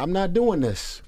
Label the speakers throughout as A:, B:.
A: I'm not doing this.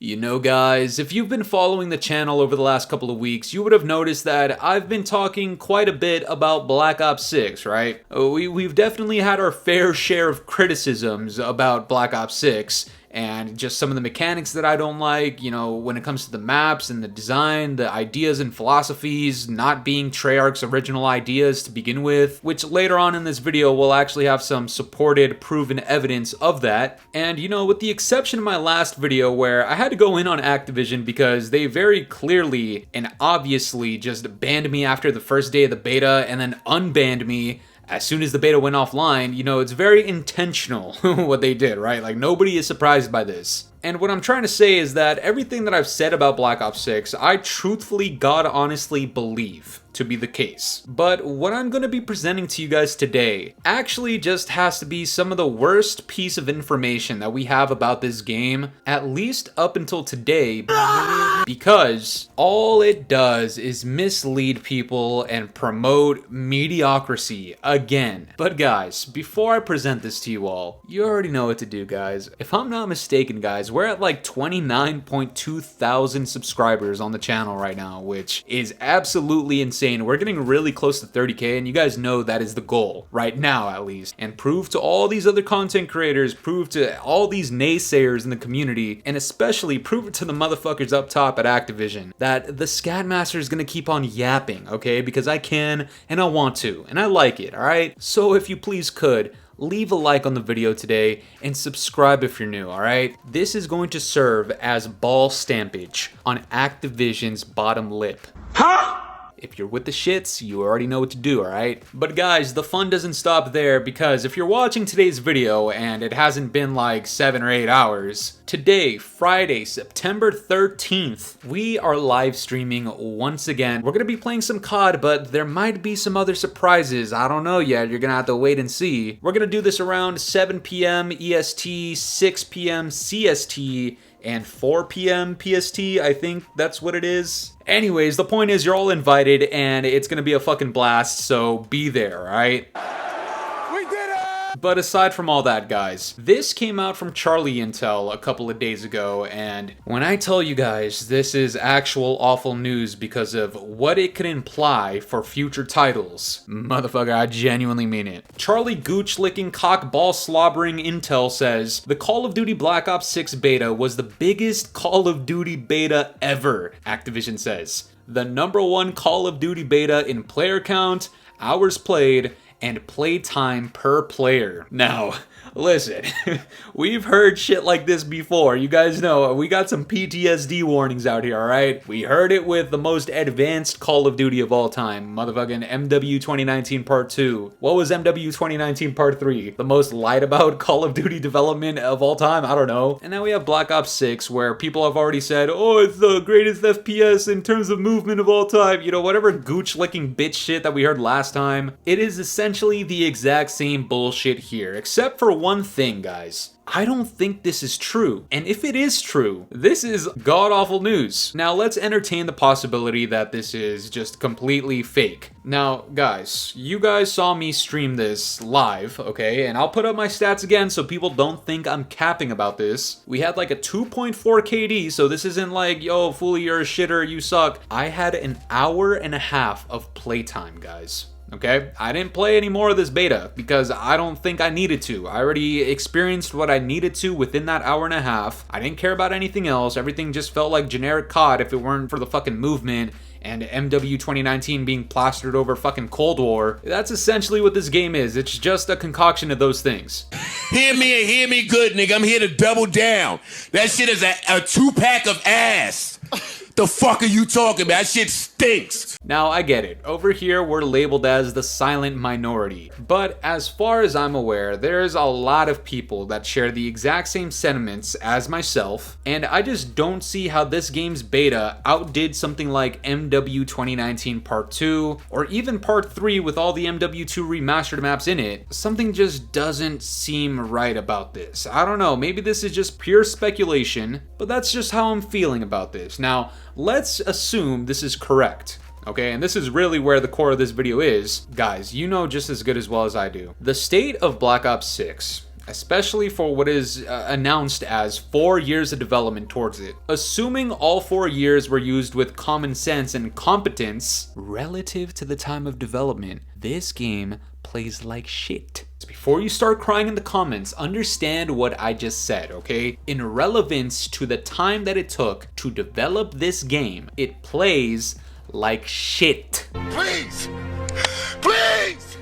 B: You know, guys, if you've been following the channel over the last couple of weeks, you would have noticed that I've been talking quite a bit about Black Ops 6, right? We've definitely had our fair share of criticisms about Black Ops 6, and just some of the mechanics that I don't like, you know, when it comes to the maps and the design, the ideas and philosophies not being Treyarch's original ideas to begin with, which later on in this video we'll actually have some supported, proven evidence of that. And you know, with the exception of my last video where I had to go in on Activision because they very clearly and obviously just banned me after the first day of the beta and then unbanned me as soon as the beta went offline, you know, it's very intentional what they did, right? Like, nobody is surprised by this. And what I'm trying to say is that everything that I've said about Black Ops 6, I truthfully, God honestly believe to be the case. But what I'm going to be presenting to you guys today actually just has to be some of the worst piece of information that we have about this game, at least up until today, because all it does is mislead people and promote mediocrity again. But guys, before I present this to you all, you already know what to do, guys. If I'm not mistaken, guys, we're at like 29.2 thousand subscribers on the channel right now, which is absolutely insane. We're getting really close to 30k, and you guys know that is the goal right now, at least. And prove to all these other content creators, prove to all these naysayers in the community, and especially prove it to the motherfuckers up top at Activision that the Scatmaster is gonna keep on yapping, okay? Because I can and I want to, and I like it, alright? So if you please could, leave a like on the video today and subscribe if you're new, alright? This is going to serve as ball stampage on Activision's bottom lip. Huh? If you're with the shits, you already know what to do, alright? But guys, the fun doesn't stop there, because if you're watching today's video and it hasn't been like 7 or 8 hours, today, Friday, September 13th, we are live streaming once again. We're gonna be playing some COD, but there might be some other surprises. I don't know yet. You're gonna have to wait and see. We're gonna do this around 7 p.m. EST, 6 p.m. CST, and 4 p.m. PST, I think that's what it is. Anyways, the point is you're all invited and it's gonna be a fucking blast, so be there, alright? We did it! But aside from all that, guys, this came out from Charlie Intel a couple of days ago, and when I tell you guys this is actual awful news because of what it could imply for future titles, motherfucker, I genuinely mean it. Charlie Gooch-licking, cock-ball-slobbering Intel says, the Call of Duty Black Ops 6 beta was the biggest Call of Duty beta ever, Activision says. The #1 Call of Duty beta in player count, hours played, and playtime per player. Now, listen, we've heard shit like this before. You guys know, we got some PTSD warnings out here, alright? We heard it with the most advanced Call of Duty of all time, motherfucking MW 2019 Part 2. What was MW 2019 Part 3? The most lied about Call of Duty development of all time? I don't know. And now we have Black Ops 6, where people have already said, oh, it's the greatest FPS in terms of movement of all time. You know, whatever gooch-licking bitch shit that we heard last time. It is essentially the exact same bullshit here, except for one thing, guys. I don't think this is true. And if it is true, this is god-awful news. Now, let's entertain the possibility that this is just completely fake. Now, guys, you guys saw me stream this live, okay? And I'll put up my stats again so people don't think I'm capping about this. We had like a 2.4 KD, so this isn't like, yo, Fooly, you're a shitter, you suck. I had an hour and a half of playtime, guys. Okay, I didn't play any more of this beta because I don't think I needed to. I already experienced what I needed to within that hour and a half. I didn't care about anything else. Everything just felt like generic COD if it weren't for the fucking movement and MW 2019 being plastered over fucking Cold War. That's essentially what this game is. It's just a concoction of those things.
C: Hear me and hear me good, nigga. I'm here to double down. That shit is a 2-pack of ass. The fuck are you talking about? That shit stinks.
B: Now, I get it. Over here, we're labeled as the silent minority. But as far as I'm aware, there's a lot of people that share the exact same sentiments as myself, and I just don't see how this game's beta outdid something like MW 2019 Part 2, or even Part 3 with all the MW2 remastered maps in it. Something just doesn't seem right about this. I don't know, maybe this is just pure speculation, but that's just how I'm feeling about this. Now, let's assume this is correct. Okay, and this is really where the core of this video is. Guys, you know just as good as well as I do. The state of Black Ops 6 especially for what is announced as 4 years of development towards it. Assuming all 4 years were used with common sense and competence relative to the time of development, this game plays like shit. Before you start crying in the comments, understand what I just said, okay? In relevance to the time that it took to develop this game, it plays like shit.
C: Please! Please!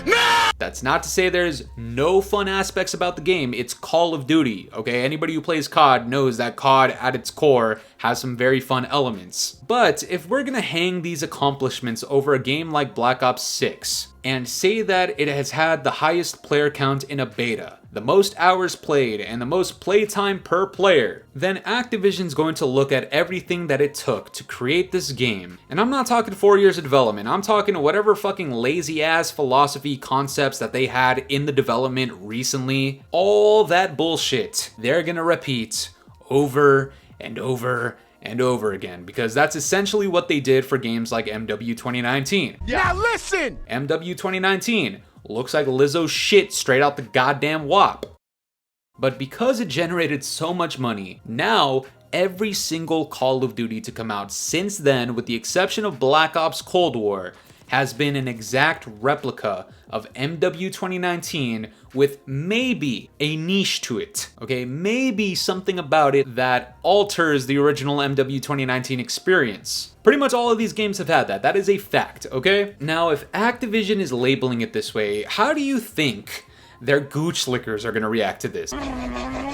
C: No!
B: That's not to say there's no fun aspects about the game. It's Call of Duty, okay? Anybody who plays COD knows that COD at its core has some very fun elements. But if we're gonna hang these accomplishments over a game like Black Ops 6 and say that it has had the highest player count in a beta, the most hours played, and the most playtime per player, then Activision's going to look at everything that it took to create this game. And I'm not talking 4 years of development, I'm talking whatever fucking lazy ass philosophy concepts that they had in the development recently. All that bullshit, they're gonna repeat over and over and over again, because that's essentially what they did for games like MW 2019.
C: Now listen!
B: MW 2019 looks like Lizzo's shit straight out the goddamn WAP. But because it generated so much money, now every single Call of Duty to come out since then, with the exception of Black Ops Cold War, has been an exact replica of MW 2019 with maybe a niche to it, okay? Maybe something about it that alters the original MW 2019 experience. Pretty much all of these games have had that. That is a fact, okay? Now, if Activision is labeling it this way, how do you think their gooch lickers are gonna react to this?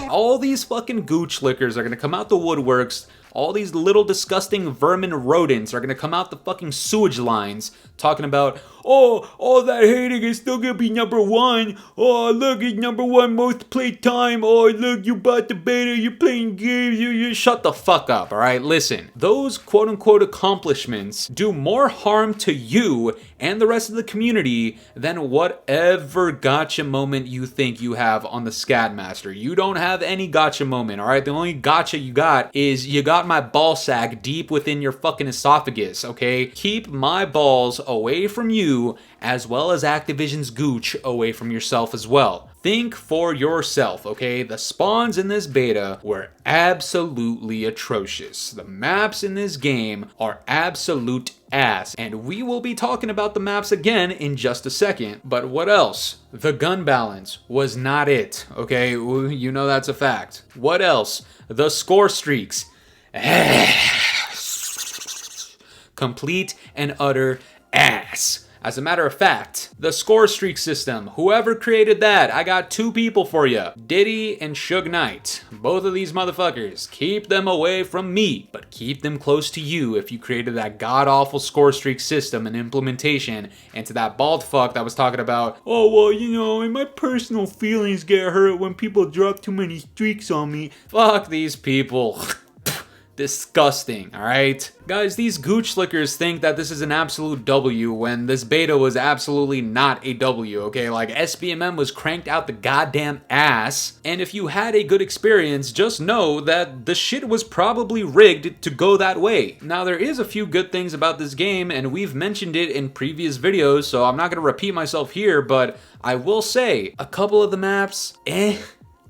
B: All these fucking gooch lickers are gonna come out the woodworks. All these little disgusting vermin rodents are gonna come out the fucking sewage lines talking about, oh, all that hating is still gonna be #1. Oh, look, it's #1 most played time. Oh, look, you bought the beta, you're playing games, you shut the fuck up, alright? Listen, those quote unquote accomplishments do more harm to you and the rest of the community than whatever gotcha moment you think you have on the Scatmaster. You don't have any gotcha moment, alright? The only gotcha you got is you got my ball sack deep within your fucking esophagus, okay? Keep my balls away from you, as well as Activision's gooch away from yourself as well. Think for yourself, okay? The spawns in this beta were absolutely atrocious. The maps in this game are absolute ass, and we will be talking about the maps again in just a second. But what else? The gun balance was not it, okay? You know that's a fact. What else? The score streaks. Complete and utter ass. As a matter of fact, the score streak system, whoever created that, I got 2 people for you. Diddy and Suge Knight. Both of these motherfuckers. Keep them away from me, but keep them close to you if you created that god-awful score streak system and implementation. And to that bald fuck that was talking about, oh, well, you know, my personal feelings get hurt when people drop too many streaks on me. Fuck these people. Disgusting, alright? Guys, these gooch lickers think that this is an absolute W when this beta was absolutely not a W, okay? Like, SBMM was cranked out the goddamn ass, and if you had a good experience, just know that the shit was probably rigged to go that way. Now, there is a few good things about this game, and we've mentioned it in previous videos, so I'm not gonna repeat myself here, but I will say, a couple of the maps,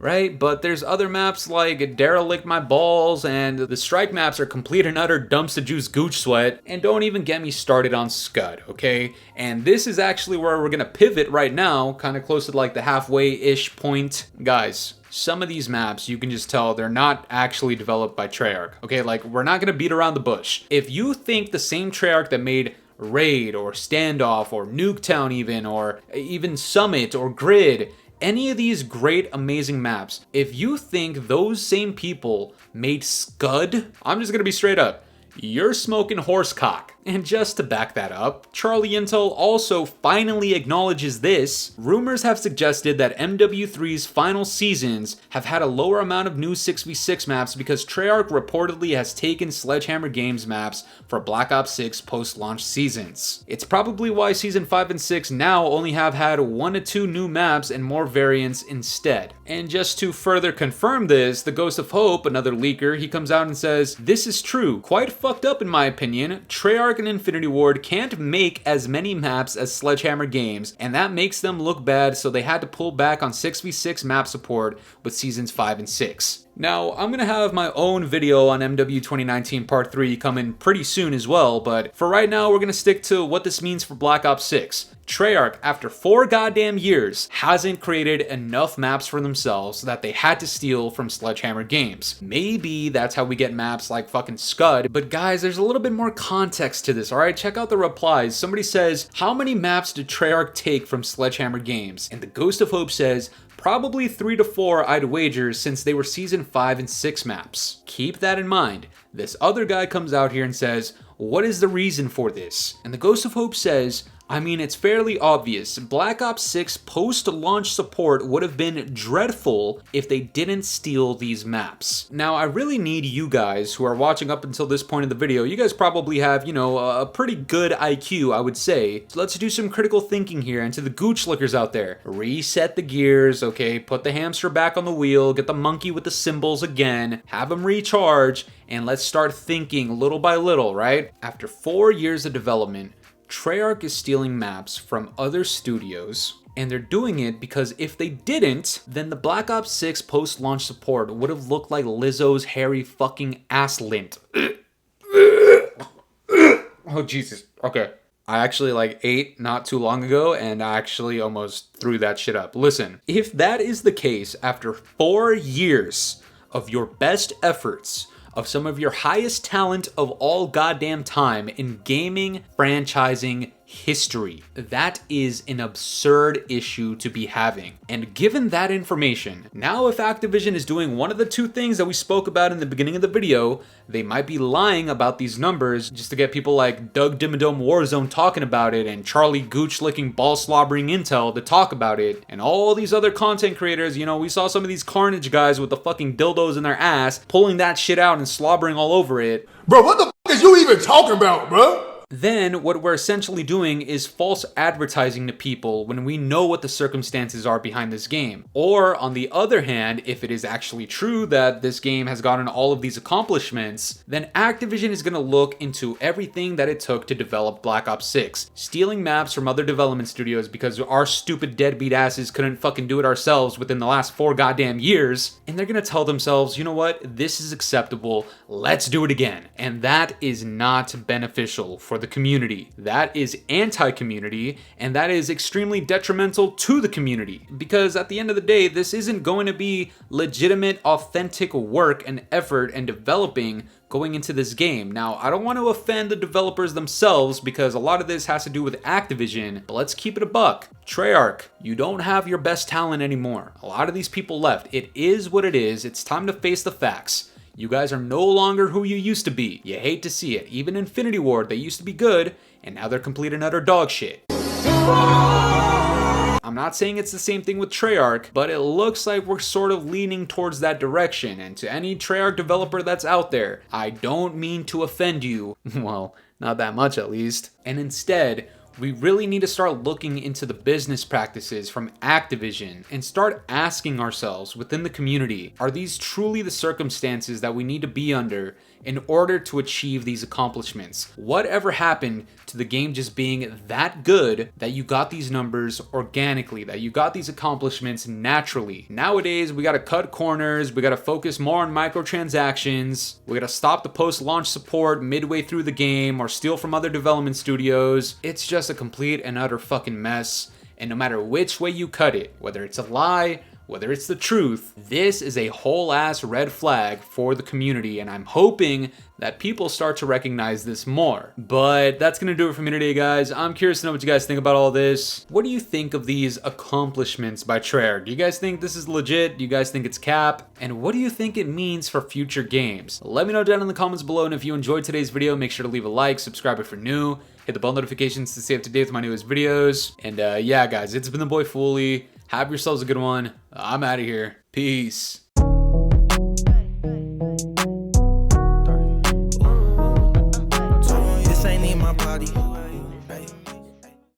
B: right? But there's other maps like Derelict My Balls, and the strike maps are complete and utter dumpster juice gooch sweat. And don't even get me started on Scud, okay? And this is actually where we're gonna pivot right now, kind of close to like the halfway-ish point. Guys, some of these maps, you can just tell they're not actually developed by Treyarch, okay? Like, we're not gonna beat around the bush. If you think the same Treyarch that made Raid, or Standoff, or Nuketown even, or even Summit, or Grid, any of these great, amazing maps, if you think those same people made Scud, I'm just gonna be straight up, you're smoking horsecock. And just to back that up, Charlie Intel also finally acknowledges this. Rumors have suggested that MW3's final seasons have had a lower amount of new 6v6 maps because Treyarch reportedly has taken Sledgehammer Games maps for Black Ops 6 post-launch seasons. It's probably why Season 5 and 6 now only have had 1 to 2 new maps and more variants instead. And just to further confirm this, the Ghost of Hope, another leaker, he comes out and says, "This is true. Quite fucked up in my opinion. Treyarch Treyarch and Infinity Ward can't make as many maps as Sledgehammer Games, and that makes them look bad, so they had to pull back on 6v6 map support with Seasons 5 and 6. Now, I'm gonna have my own video on MW 2019 Part 3 coming pretty soon as well, but for right now, we're gonna stick to what this means for Black Ops 6. Treyarch, after 4 goddamn years, hasn't created enough maps for themselves that they had to steal from Sledgehammer Games. Maybe that's how we get maps like fucking Scud, but guys, there's a little bit more context to this, alright? Check out the replies. Somebody says, how many maps did Treyarch take from Sledgehammer Games? And the Ghost of Hope says, probably 3 to 4 I'd wager since they were Season 5 and 6 maps. Keep that in mind. This other guy comes out here and says, what is the reason for this? And the Ghost of Hope says, I mean, it's fairly obvious. Black Ops 6 post-launch support would have been dreadful if they didn't steal these maps. Now, I really need you guys who are watching up until this point of the video. You guys probably have, you know, a pretty good IQ, I would say. So let's do some critical thinking here. And to the gooch lickers out there, reset the gears, okay? Put the hamster back on the wheel, get the monkey with the cymbals again, have him recharge, and let's start thinking little by little, right? After 4 years of development, Treyarch is stealing maps from other studios, and they're doing it because if they didn't, then the Black Ops 6 post-launch support would have looked like Lizzo's hairy fucking ass lint. Oh, Jesus. Okay. I actually ate not too long ago, and I actually almost threw that shit up. Listen, if that is the case after 4 years of your best efforts, of some of your highest talent of all goddamn time in gaming franchising history. That is an absurd issue to be having. And given that information, now if Activision is doing one of the two things that we spoke about in the beginning of the video, they might be lying about these numbers just to get people like Doug Dimmadome Warzone talking about it and Charlie Gooch licking ball slobbering Intel to talk about it, and all these other content creators. You know, we saw some of these Carnage guys with the fucking dildos in their ass pulling that shit out and slobbering all over it.
C: Bro, what the fuck is you even talking about, bro?
B: Then what we're essentially doing is false advertising to people when we know what the circumstances are behind this game. Or on the other hand, if it is actually true that this game has gotten all of these accomplishments, then Activision is going to look into everything that it took to develop Black Ops 6, stealing maps from other development studios because our stupid deadbeat asses couldn't fucking do it ourselves within the last 4 goddamn years, and they're going to tell themselves, you know what, this is acceptable, let's do it again. And that is not beneficial for the community. That is anti-community, and that is extremely detrimental to the community, because at the end of the day, this isn't going to be legitimate, authentic work and effort and developing going into this game. Now, I don't want to offend the developers themselves because a lot of this has to do with Activision, but let's keep it a buck. Treyarch, you don't have your best talent anymore. A lot of these people left. It is what it is. It's time to face the facts. You guys are no longer who you used to be. You hate to see it. Even Infinity Ward, they used to be good, and now they're complete and utter dog shit. I'm not saying it's the same thing with Treyarch, but it looks like we're sort of leaning towards that direction. And to any Treyarch developer that's out there, I don't mean to offend you. Well, not that much at least. And instead, we really need to start looking into the business practices from Activision and start asking ourselves within the community, are these truly the circumstances that we need to be under in order to achieve these accomplishments? Whatever happened to the game just being that good that you got these numbers organically, that you got these accomplishments naturally? Nowadays, we gotta cut corners, we gotta focus more on microtransactions, we gotta stop the post-launch support midway through the game or steal from other development studios. It's just a complete and utter fucking mess, and no matter which way you cut it, whether it's a lie, whether it's the truth, this is a whole ass red flag for the community, and I'm hoping that people start to recognize this more. But that's gonna do it for me today, guys. I'm curious to know what you guys think about all this. What do you think of these accomplishments by Treyarch? Do you guys think this is legit? Do you guys think it's cap? And what do you think it means for future games? Let me know down in the comments below, and if you enjoyed today's video, make sure to leave a like, subscribe if you're new, hit the bell notifications to stay up to date with my newest videos. And yeah, guys, it's been the boy Fooly. Have yourselves a good one. I'm out of here. Peace.